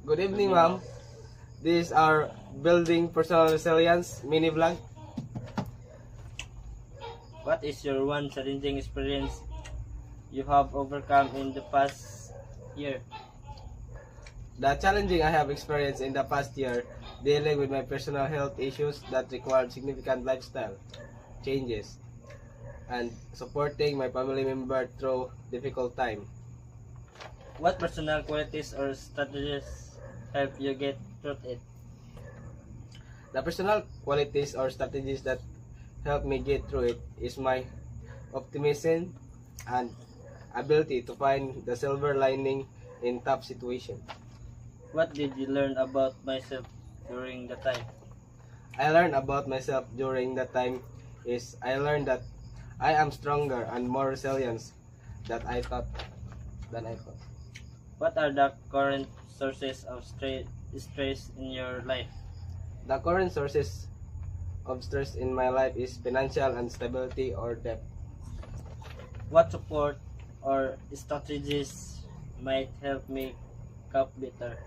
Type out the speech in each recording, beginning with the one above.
Good evening, ma'am. This is our Building Personal Resilience mini vlog. What is your one challenging experience you have overcome in the past year? The challenging I have experienced in the past year dealing with my personal health issues that required significant lifestyle changes and supporting my family member through difficult time. What personal qualities or strategies help you get through it? The personal qualities or strategies that help me get through it is my optimism and ability to find the silver lining in tough situations. What did you learn about myself during the time? I learned about myself during that time is I learned that I am stronger and more resilient that I thought than I thought. What are the current sources of stress in your life? The current sources of stress in my life is financial instability or debt. What support or strategies might help me cope better?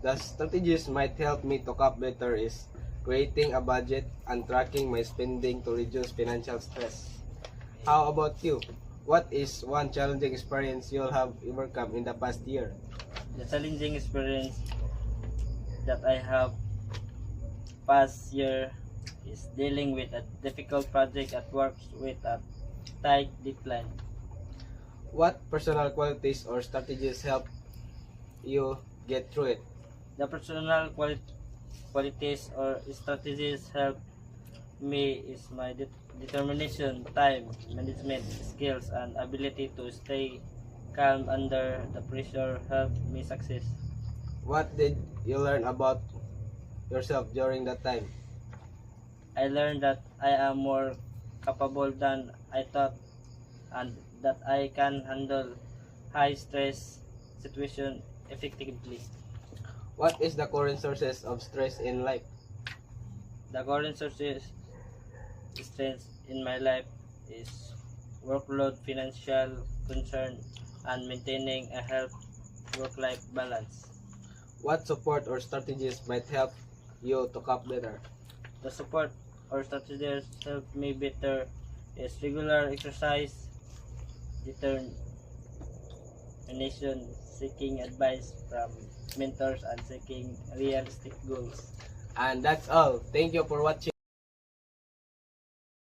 The strategies might help me to cope better is creating a budget and tracking my spending to reduce financial stress. How about you? What is one challenging experience you'll have overcome in the past year? The challenging experience that I have past year is dealing with a difficult project at work with a tight deadline. What personal qualities or strategies help you get through it? The personal qualities or strategies help me is my determination, time management skills, and ability to stay calm under the pressure help me success. What did you learn about yourself during that time? I learned that I am more capable than I thought and that I can handle high stress situation effectively. What is the current sources of stress in life? The current sources stress in my life is workload, financial concern, and maintaining a healthy work-life balance. What support or strategies might help you to cope better? The support or strategies help me better is regular exercise, determination, seeking advice from mentors, and seeking realistic goals. And that's all. Thank you for watching.